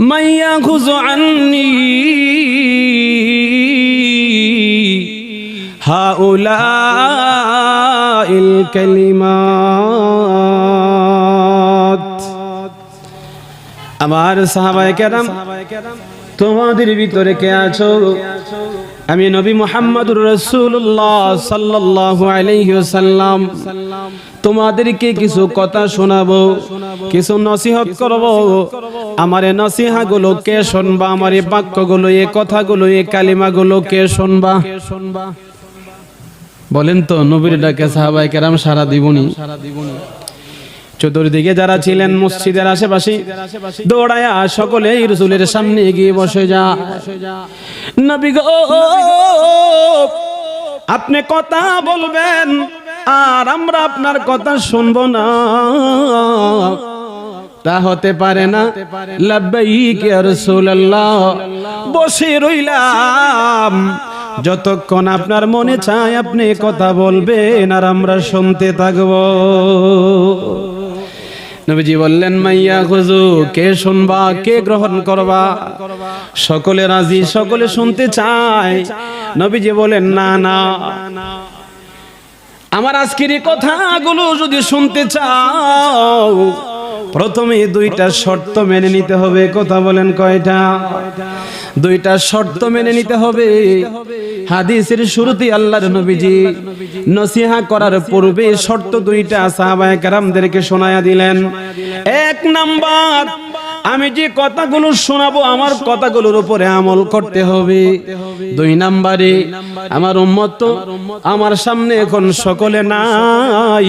মান ইয়াখুযু আন্নী হাউলাইল কালিমাত। আমার সাহাবায়ে কেরাম, তোমাদের ভিতরে কে আছো? আমি নবী মুহাম্মদুর রাসূলুল্লাহ সাল্লাল্লাহু আলাইহি ওয়াসাল্লাম তোমাদেরকে কিছু কথা শোনাবো, কিছু নসিহত করব। আমার এই নসিহাগুলো কে শুনবা? আমার এই বাক্যগুলো, এই কথাগুলো, এই কালিমাগুলো কে শুনবা? বলেন তো, নবীর ডাকে সাহাবায়ে কেরাম সারা দিবনি? চতুর্দিকে যারা ছিলেন মসজিদের আশেপাশে দৌড়ায়া সকলেই রাসূলের সামনে গিয়ে বসে যা। নবী গো, আপনি কথা বলবেন আর আমরা আপনার কথা শুনবো না, তা হতে পারে না। লাব্বাইক ইয়া রাসূলুল্লাহ, বসে রইলাম যতক্ষণ আপনার মনে চায় আপনি কথা বলবেন আর আমরা শুনতে থাকবো। নবীজি বললেন, মাইয়া খুজু, কে শুনবা, কে গ্রহণ করবা? সকলে রাজি, সকলে শুনতে চায়। নবীজি বলেন, না না, আমার আজকের এই কথাগুলো যদি শুনতে চাও প্রথমে দুইটা শর্ত মেনে নিতে হবে। কথা বলেন, কয়টা? দুইটা শর্ত মেনে নিতে হবে। হাদিসের শুরুতে আল্লাহর নবীজি নসিহা করার পূর্বে শর্ত দুইটা সাহাবায়ে কেরামদেরকে শোনায়া দিলেন। এক নাম্বার, আমি যে কথাগুলো শোনাবো আমার কথাগুলোর উপরে আমল করতে হবে। দুই নাম্বারে, আমার উম্মত তো আমার সামনে এখন সকলে নাই,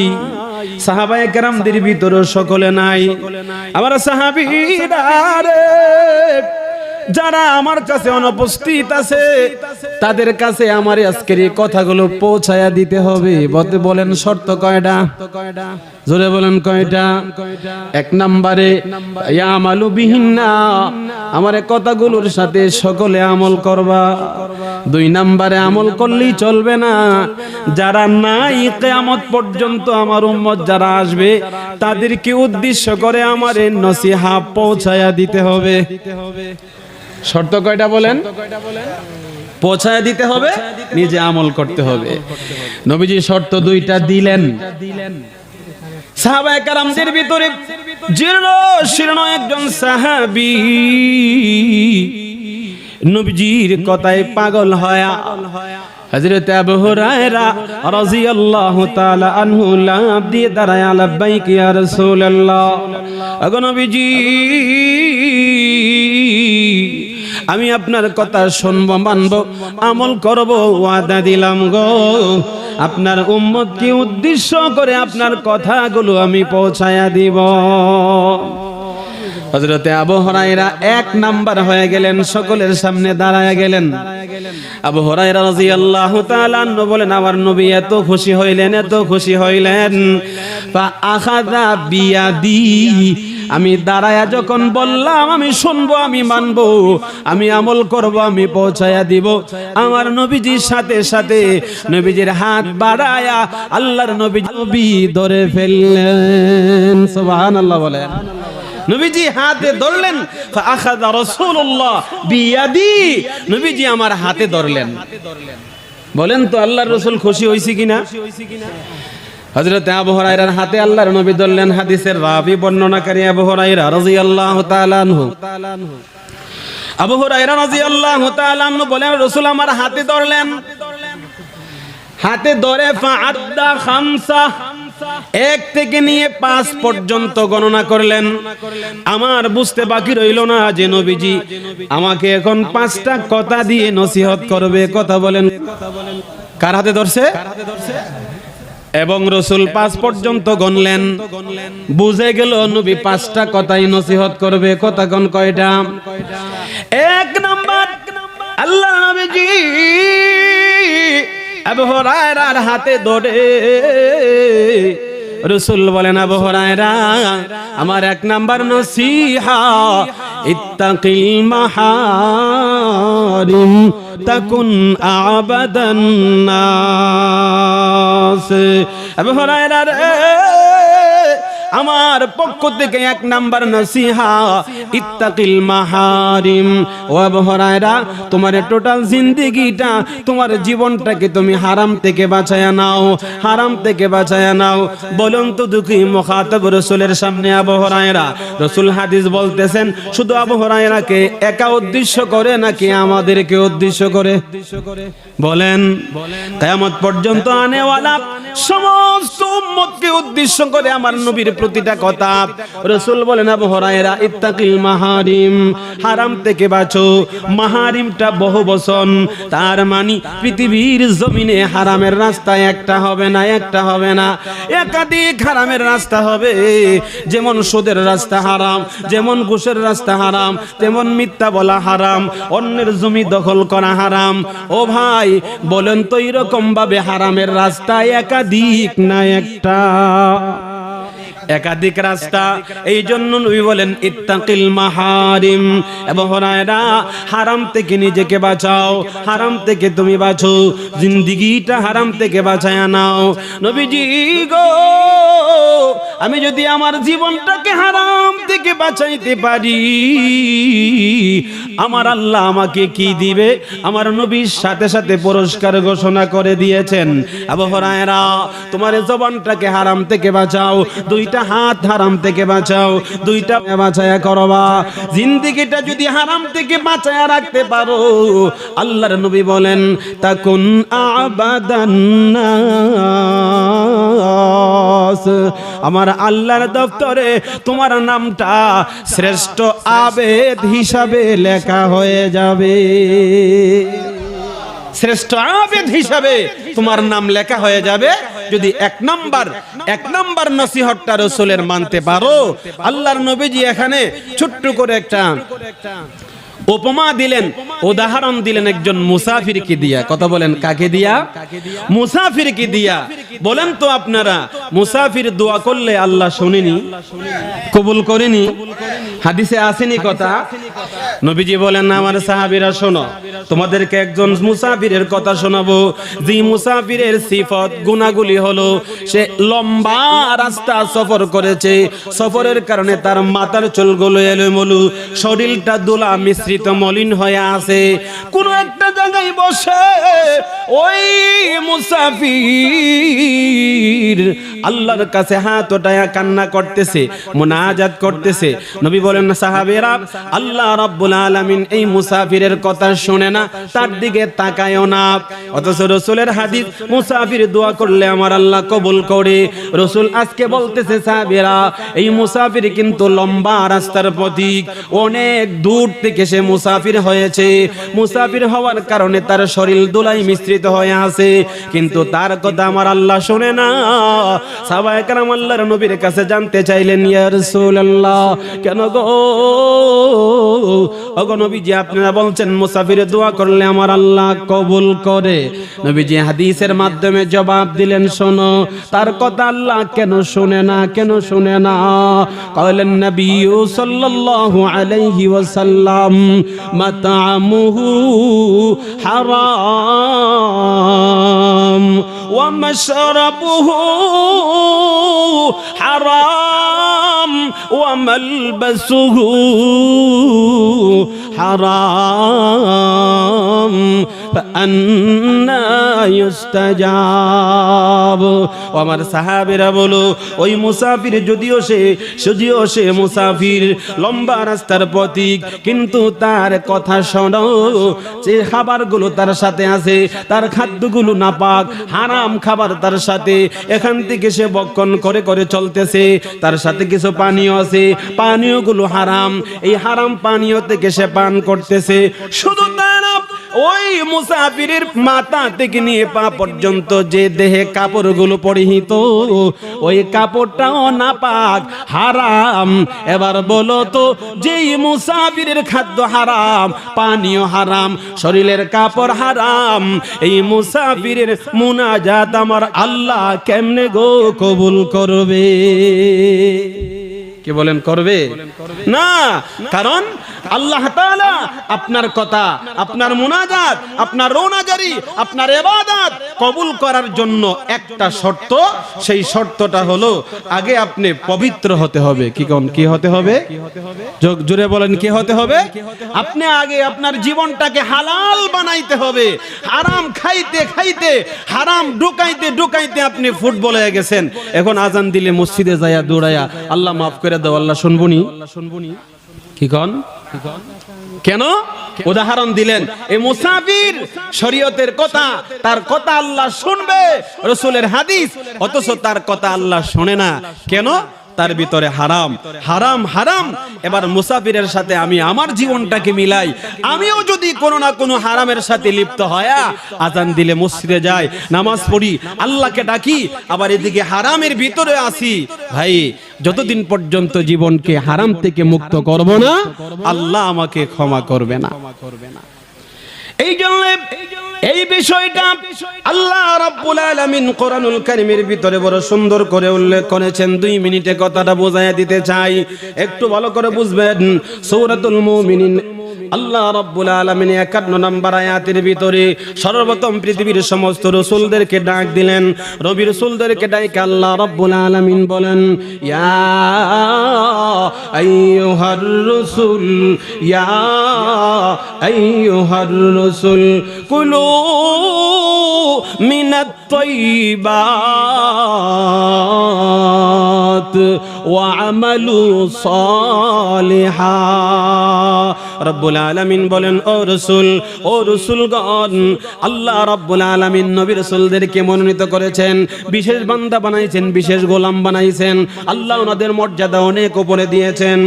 সাহাবায়ে কেরামদের ভিতরে সকলে নাই। আমার সাহাবীরা রে, যারা আমার কাছে অনুপস্থিত আছে তাদের কাছে আমার আজকের এই কথাগুলো পৌঁছায়া দিতে হবে। বলেন শর্ত কয়টা? জোরে বলেন, কয়টা? এক নম্বরে, ইয়ামালু বিহিন্না, আমার এই কথাগুলোর সাথে সকলে আমল করবা। দুই নম্বরে, আমল করলেই চলবে না, যারা নাই কিয়ামত পর্যন্ত আমার উম্মত যারা আসবে তাদেরকে উদ্দেশ্য করে আমার এই নসিহা পৌঁছায়া দিতে হবে। শর্ত কয়টা বলেন? পৌঁছায় দিতে হবে, নিজে আমল করতে হবে। নবীজি শর্ত দুইটা দিলেন। সাহাবায়ে কেরামদের ভিতরে জীর্ণ শীর্ণ একজন সাহাবী নবীজির কথায় পাগল হয়া হযরত আবু হুরায়রা রাদিয়াল্লাহু তাআলা আনহু লাফ দিয়ে দাঁড়ায়, লাব্বাইক ইয়া রাসূলুল্লাহ, ওগো নবীজি, আমি আপনার কথা শুনবো, মানবো, আমল করব, ওয়াদা দিলাম গো। আপনার উম্মতকে উদ্দেশ্য করে আপনার কথাগুলো আমি পৌঁছায়া দিব। হযরতে আবু হুরায়রা এক নাম্বার হয়ে গেলেন, সকলের সামনে দাঁড়ায়া গেলেন। আবু হুরায়রা রাদিয়াল্লাহু তাআলা আনহু বলেন, আমার নবী এত খুশি হইলেন, এত খুশি হইলেন, ফা আখাযা বিয়াদি, আমি দাঁড়ায়া যখন বললাম আমি শুনবো, আমি মানবো, আমি আমল করব, আমি পৌঁছায়া দিব, আমার নবীজির সাথে সাথে নবীজির হাত বাড়ায়া আল্লাহর নবী ধরে ফেললেন। সুবহানাল্লাহ বলেন। নবীজি হাতে ধরলেন, ফাআখাযা রাসূলুল্লাহ বিয়াদি, নবীজি আমার হাতে ধরলেন। বলেন তো, আল্লাহর রাসূল খুশি হইছে কিনা? হযরত আবু হুরায়রার হাতে আল্লাহর নবী ধরলেন। হাদিসের রাবি বর্ণনাকারী আবু হুরায়রা রাদিয়াল্লাহু তাআলা আনহু, আবু হুরায়রা রাদিয়াল্লাহু তাআলা আনহু বলেন, রাসূল আমার হাতে ধরলেন, হাতে ধরে ফাআদ্দা খামসা, এক থেকে নিয়ে 5 পর্যন্ত গণনা করলেন। আমার বুঝতে বাকি রইল না যে নবীজি আমাকে এখন 5টা কথা দিয়ে নসিহত করবে। কথা বলেন, কার হাতে ধরছে? এবং রাসূল 5 পর্যন্ত গণলেন। বুঝে গেল নবী 5টা কথাই নসিহত করবে। কথা কোন কয়টা? এক নাম্বার, আল্লাহ নবীজি আবু হুরায়রার হাতে ধরে রাসূল বলেন, আবু হুরায়রা, আমার 1 নাম্বার নসিহা, ইত্তাকিল মাহারিম তাকুন আবাদান নাস। আবু হুরায়রা রে, আমার পক্ষ থেকে এক নাম্বার নসিহা, ইত্তাকিল মাহারিম। ও আবু হুরায়রা, তোমার টোটাল জিন্দেগিটা, তোমার জীবনটাকে তুমি হারাম থেকে বাঁচায়া নাও, হারাম থেকে বাঁচায়া নাও। বলুন তো দুঃখী মুখাতাব রাসূলের সামনে আবু হুরায়রা। রাসূল হাদিস বলতেছেন শুধু আবু হুরায়রাকে একা উদ্দেশ্য করে নাকি আমাদেরকে উদ্দেশ্য করে? বলেন, কিয়ামত পর্যন্ত আনেওয়ালা সমস্ত উম্মতকে উদ্দেশ্য করে আমার নবীর প্রতিটা কথা। রাসূল বলেন আবু হুরায়রা, ইত্তাকিল মাহারিম, হারাম থেকে বাঁচো। মাহারিমটা বহু বচন, তার মানে পৃথিবীর জমিনে হারামের রাস্তা একটা হবে না, একটা হবে না, একাধিক হারামের রাস্তা হবে। যেমন সুদের রাস্তা হারাম, যেমন ঘুষের রাস্তা হারাম, তেমন মিথ্যা বলা হারাম, অন্যের জমি দখল করা হারাম। ও ভাই বলেন তো এরকম ভাবে হারামের রাস্তা একাধিক না একটা? একাধিক রাস্তা। এই জন্য নবী বলেন ইত্তাকিল মাহারিম। আবু হুরায়রা, হারাম থেকে নিজেকে বাঁচাও, হারাম থেকে তুমি বাঁচো, জিন্দেগিটা হারাম থেকে বাঁচায়া নাও। নবীজি গো, আমি যদি আমার জীবনটাকে হারাম থেকে বাঁচাইতে পারি, আমার আল্লাহ আমাকে কি দিবে? আমার নবীর সাথে সাথে পুরস্কার ঘোষণা করে দিয়েছেন। আবু হুরায়রা, তোমার জবানটাকে হারাম থেকে বাঁচাও, দুইটা হাত হারাম থেকে বাঁচাও, দুইটা বাঁচায়া করবা। জিন্দেগিটা যদি হারাম থেকে বাঁচায়া রাখতে পারো, আল্লাহর নবী বলেন তাকুন আবাদান নাস, আমার আল্লাহর দপ্তরে তোমার নামটা শ্রেষ্ঠ আবেদ হিসাবে লেখা হয়ে যাবে। শ্রেষ্ঠ আবেদ হিসাবে তোমার নাম লেখা হয়ে যাবে যদি এক নাম্বার নসিহতটা রাসূলের মানতে পারো। আল্লাহর নবীজি এখানে ছোট্ট করে একটা উপমা দিলেন, উদাহরণ দিলেন একজন মুসাফিরকে দিয়া। কথা বলেন, কাকে দিয়া? মুসাফিরকে দিয়া। বলেন তো আপনারা, মুসাফির দোয়া করলে আল্লাহ শুনেনি, কবুল করেনি? হাদিসে আসেনি কথা? নবীজি বলেন আমার সাহাবীরা শোনো, তোমাদেরকে একজন মুসাফিরের কথা শোনাবো, যে মুসাফিরের সিফত গুণাগুলি হলো সে লম্বা রাস্তা সফর করেছে, সফরের কারণে তার মাথার চুলগুলো এলোমেলো, শরীরটা ধুলা মিশ্রিত মলিন হয়ে আছে। কোন একটা জায়গায় বসে ওই মুসাফির আল্লাহর কাছে হাত উঠায়া কান্না করতেছে, মুনাজাত করতেছে। নবী বলেন সাহাবীরা, আল্লাহ রাব্বুল আলামিন এই মুসাফিরের কথা শুনে না, তার দিকে তাকায়ও না। অথচ রাসূলের হাদিস, মুসাফির দোয়া করলে আমার আল্লাহ কবুল করে। রাসূল আজকে বলতেছে সাহাবীরা, এই মুসাফির কিন্তু লম্বা রাস্তার পথিক, অনেক দূর থেকে সে মুসাফির হয়েছে। মুসাফির হওয়ার কারণে তার শরীর ধুলায় মিশ্রিত হয়ে আছে, কিন্তু তার কথা আমার আল্লাহ শুনে না। সাহাবায়ে কেরাম আল্লাহর নবীর কাছে জানতে চাইলেন, ইয়া রাসূলুল্লাহ, কেন গো? ওগো নবীজি, আপনারা বলছেন মুসাফিরে দোয়া করলে আমার আল্লাহ কবুল করে। নবীজি হাদিসের মাধ্যমে জবাব দিলেন, শোনো, তার কথা আল্লাহ কেন শুনে না, কেন শুনে না? কইলেন নবী সাল্লাল্লাহু আলাইহি ওয়াসাল্লাম, মাতামুহু হারাম ওয়া মাশরাবুহু হারাম ওয়া মালবাসুহু হারাম ফাআন্না ইউস্তাজাব। আমার সাহাবীরা বলো, ওই মুসাফির যদিও সে মুসাফির, লম্বা রাস্তার পথিক, কিন্তু তার কথা শোনো, যে খাবারগুলো তার সাথে আছে, তার খাদ্যগুলো নাপাক, হারাম খাবার তার সাথে, এখান থেকে সে বক্ষণ করে করে চলতেছে। তার সাথে কিছু পানীয় আছে, পানীয়গুলো হারাম, এই হারাম পানীয় থেকে সে পান করতেছে। শুধু তাই না, ওই মুসাফিরের মাথা থেকে নিয়ে পা পর্যন্ত যে দেহে কাপড়গুলো পরিহিত, ওই কাপড়টাও নাপাক, হারাম। এবার বলো তো, যেই মুসাফিরের খাদ্য হারাম, পানীয় হারাম, শরীরের কাপড় হারাম, এই মুসাফিরের মুনাজাত আমার আল্লাহ কেমনে গো কবুল করবে? কি বলেন, করবে না? কারণ আল্লাহ তাআলা আপনার কথা, আপনার মুনাজাত, আপনার রোনাজারি, আপনার ইবাদত কবুল করার জন্য একটা শর্ত, সেই শর্তটা হলো আগে আপনি পবিত্র হতে হবে। কি হতে হবে? জোরে বলেন, কি হতে হবে? আপনি আগে আপনার জীবনটাকে হালাল বানাইতে হবে। হারাম খাইতে খাইতে, হারাম ঢুকাইতে ঢুকাইতে আপনি ফুটবল হয়ে গেছেন। এখন আজান দিলে মসজিদে যায়া দৌড়ায়া আল্লাহ মাফ করে দাও, আল্লাহ শুনবনি। কি কন? কেন উদাহরণ দিলেন? এই মুসাফির শরীয়তের কথা, তার কথা আল্লাহ শুনবে, রাসূলের হাদিস, অথচ তার কথা আল্লাহ শোনে না। কেন? তার ভিতরে হারাম হারাম হারাম। এবার মুসাফিরের সাথে আমি আমার জীবনটাকে মিলাই, আমিও যদি কোনো না কোনো হারামের সাথে লিপ্ত হয়, আজান দিলে মসজিদে যাই, নামাজ পড়ি, আল্লাহকে ডাকি, আবার এদিকে হারামের ভিতরে আসি, ভাই যতদিন পর্যন্ত জীবনকে হারাম থেকে মুক্ত করব না, আল্লাহ আমাকে ক্ষমা করবে না। এই জন্য এই বিষয়টা আল্লাহ রাব্বুল আলামিন কোরআনুল কারীমের ভিতরে বড় সুন্দর করে উল্লেখ করেছেন। 2 মিনিটে কথাটা বোঝায়া দিতে চাই, একটু ভালো করে বুঝবেন। সূরাতুল মুমিনিন আল্লাহ রাব্বুল আলামিন 51 নম্বর আয়াতের ভিতরে সর্বপ্রথম পৃথিবীর সমস্ত রাসূলদেরকে ডাক দিলেন। নবী রাসূলদেরকে ডাকে আল্লাহ রাব্বুল আলামিন বলেন, ইয়া আইয়ুহার রাসূল, ইয়া আইয়ুহার রাসূল কুলু মিনাত তাইয়্যিবাত ওয়া আমালু সালিহা। রব্বুল আলামিন বলেন, ও রাসূলগণ, আল্লাহ রাব্বুল আলামিন নবী রাসূলদেরকে মনোনীত করেছেন, বিশেষ বান্দা বানাইছেন, বিশেষ গোলাম বানাইছেন। আল্লাহ ওনাদের মর্যাদা অনেক উপরে দিয়েছেন।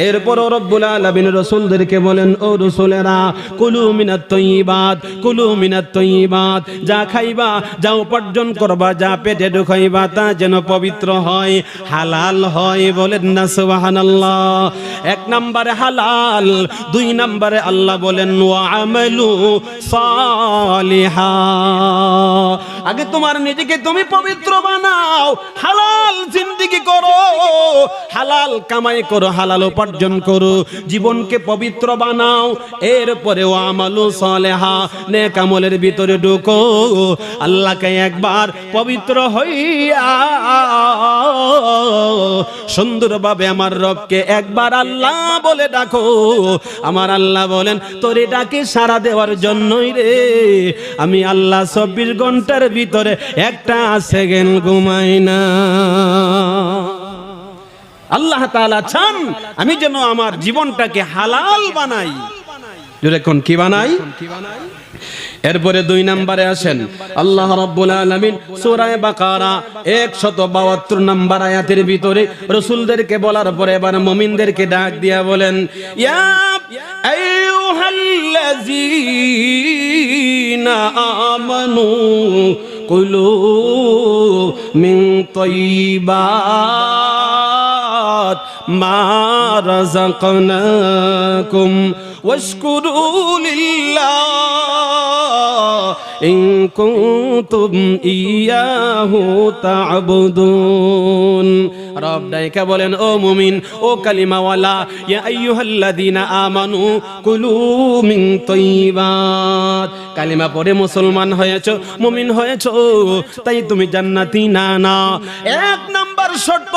এরপরও রব্বুল আলামিন রাসূলদেরকে বলেন, ও রাসূলেরা, কুলু মিনাত তাইয়্যিবাত, কুলু মিনাত তাইয়্যিবাত, যা খাইবা, যা উপার্জন করবা, যা পেটে ঢুকাইবা, তা যেন পবিত্র হয়, হালাল হয়। বলেন না সুবহানাল্লাহ। 1 নম্বরে হালাল, 2 নম্বরে আল্লাহ বলেন ওয়া আমালু সালিহা। আগে তোমার নিজেকে তুমি পবিত্র বানাও, হালাল জিন্দেগি করো, হালাল কামাই করো, হালাল উপার্জন করো, জীবনকে পবিত্র বানাও। এরপরে ওয়া আমালু সালিহা, নেক আমলের ভিতরে ঢুকো, আল্লাহকে একবার পবিত্র হইয়া সুন্দরভাবে আমার রবকে একবার আল্লাহ বলে ডাকো। আমার আল্লাহ বলেন, তোরে ডাকে সাড়া দেওয়ার জন্যই রে আমি আল্লাহ 24 ঘন্টার ভিতরে একটা সেকেন্ড ঘুমাই না। আল্লাহ তাআলা চান আমি যেন আমার জীবনটাকে হালাল বানাই। যেরকম কি বানাই? এরপরে 2 নম্বরে আসেন, আল্লাহ রাব্বুল আলামিন সূরা বাকারা 172 নম্বর আয়াতের ভিতরে রাসূলদেরকে বলার পরে এবার মুমিনদেরকে ডাক দিয়া বলেন, ইয়া আইয়ুহাল্লাযীনা আমানু কুলু মিন তাইয়্যিবাত মা রাযাকনাকুম ওয়াশকুরু লিল্লাহ ইন কুনতুম ইয়াহু তা'বুদুন। রব ডাইকা বলেন, ও মুমিন, ও কালিমাওয়ালা, ইয়া আইয়ুহাল্লাযীনা আমানু কুলু মিন তাইয়্যিবাত। কালিমা পড়ে মুসলমান হয়েছো, মুমিন হয়েছো, তাই তুমি জান্নাতি না। 1 নাম্বার শর্ত,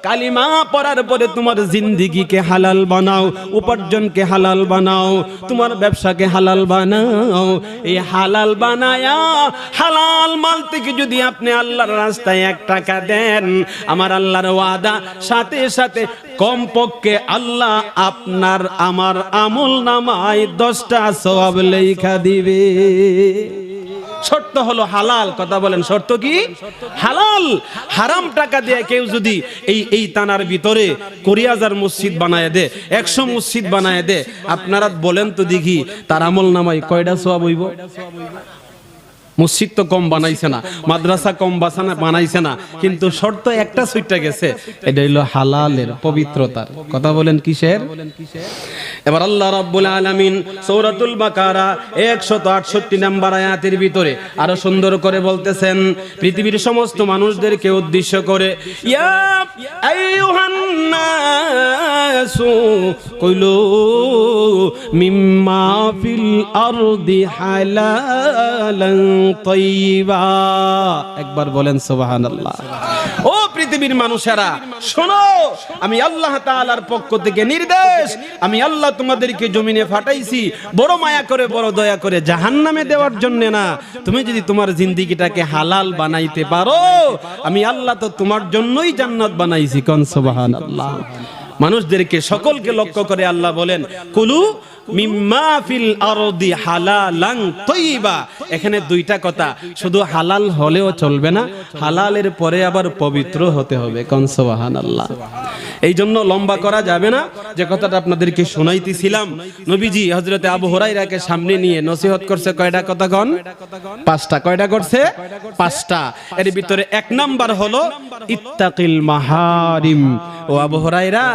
কালিমা পড়ার পরে তোমার জিন্দেগিকে হালাল বানাও, উপার্জনকে হালাল বানাও, তোমার ব্যবসাকে হালাল বানাও। এই হালাল বানায়া হালাল মাল থেকে যদি আপনি আল্লাহর রাস্তায় 1 টাকা দেন, আমার আল্লাহর ওয়াদা, সাথে সাথে কমপক্ষে আল্লাহ আপনার আমার আমল নামায় 10টা সওয়াব লেখা দিবে। শর্ত হলো হালাল। কথা বলেন, শর্ত কি? হালাল। হারাম টাকা দিয়ে কেউ যদি এই তানার ভিতরে 20,000 মসজিদ বানায় দে, 100 মসজিদ বানায় দে, আপনারা বলেন তো দেখি তার আমল নামায় কয়টা সওয়াব হইব? মসজিদ তো কম বানাইছে না, মাদ্রাসা কম বানাইছে না, কিন্তু শর্ত একটা ছুটে গেছে, এটা হলো হালালের, পবিত্রতার। কথা বলেন কিসের? এবার আল্লাহ রাব্বুল আলামিন সূরাতুল বাকারা 168 নম্বর আয়াতের ভিতরে আরো সুন্দর করে বলতেছেন পৃথিবীর সমস্ত মানুষদেরকে উদ্দেশ্য করে, ইয়া আইয়ুহান নাসু কুলু মিম্মা ফিল আরদি হালালান তাইয়্যিবা। একবার বলেন সুবহানাল্লাহ। ও পৃথিবীর মানুষেরা শোনো, আমি আল্লাহ তাআলার পক্ষ থেকে নির্দেশ, আমি আল্লাহ তোমাদেরকে জমিনে পাঠাইছি বড় মায়া করে, বড় দয়া করে, জাহান্নামে দেওয়ার জন্য না। তুমি যদি তোমার জিন্দেগিটাকে হালাল বানাইতে পারো, আমি আল্লাহ তো তোমার জন্যই জান্নাত বানাইছি। কোন সুবহানাল্লাহ। মানুষদেরকে সকলকে লক্ষ্য করে আল্লাহ বলেন, কুলু মিম্মা ফিল আরদি হালালান তাইয়্যিবা। এখানে দুইটা কথা, শুধু হালাল হলেও চলবে না, হালালের পরে আবার পবিত্র হতে হবে। কোন সুবহানাল্লাহ। এই জন্য লম্বা করা যাবে না, যে কথাটা আপনাদেরকে শোনাইতেছিলাম, নবীজি হযরতে আবু হুরায়রাকে সামনে নিয়ে নসিহত করছে কয়টা কথা গণ? 5টা। কয়টা করছে? 5টা। এর ভিতরে 1 নাম্বার হলো ইত্তাকিল মাহারিম। ও আবু হুরায়রা,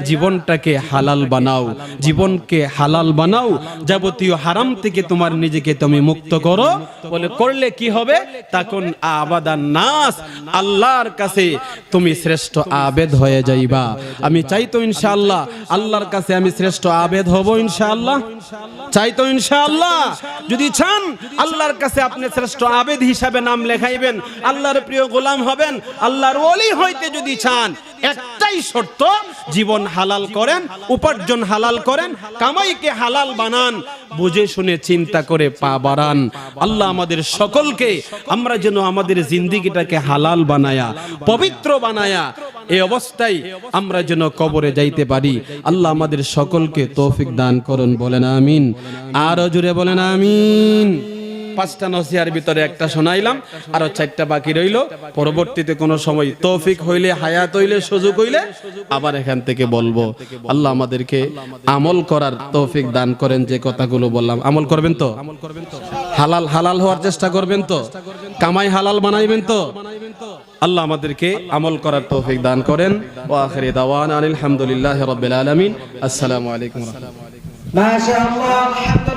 জীবনটাকে হালাল বানাও, জীবনকে হালাল বানাও, যাবতীয় হারাম থেকে তোমার নিজেকে তুমি মুক্ত করো। বলে করলে কি হবে? তাকুন আবাদান নাস, আল্লাহর কাছে তুমি শ্রেষ্ঠ আবেদ হয়ে যাইবা। আমি চাই তো ইনশাআল্লাহ আল্লাহর কাছে আমি শ্রেষ্ঠ আবেদ হব ইনশাআল্লাহ। চাই তো ইনশাআল্লাহ। যদি চান আল্লাহর কাছে আপনি শ্রেষ্ঠ আবেদ হিসাবে নাম লেখাইবেন, আল্লাহর প্রিয় গোলাম হবেন, আল্লাহর ওলি হইতে যদি চান, একটাই শর্ত, জীবন হালাল করেন, উপার্জন হালাল করেন, কামাইকে হালাল বানান, বুঝে শুনে চিন্তা করে পা বাড়ান। আল্লাহ আমাদের সকলকে, আমরা যেন আমাদের জিন্দেগিটাকে হালাল বানায়া, পবিত্র বানায়া, এই অবস্থায় আমরা যেন কবরে যাইতে পারি। আল্লাহ আমাদের সকলকে তৌফিক দান করুন। বলেন আমিন। আরো জোরে বলেন আমিন। 5টা নসিহার ভিতরে একটা শোনাইলাম, আরো 4টা বাকি রইল। পরবর্তীতে কোনো সময় তৌফিক হইলে, হায়াত হইলে, সুযোগ হইলে আবার এখান থেকে বলবো। আল্লাহ আমাদেরকে আমল করার তৌফিক দান করেন। যে কথাগুলো বললাম আমল করবেন তো? হালাল হালাল হওয়ার চেষ্টা করবেন তো? কামাই হালাল বানাইবেন তো? আল্লাহ আমাদেরকে আমল করার তৌফিক দান করেন। ওয়া আখিরি দাওয়ানা আলহামদুলিল্লাহি রাব্বিল আলামিন। আসসালামু আলাইকুম ওয়া রাহমাতুল্লাহ। মাশাআল্লাহ।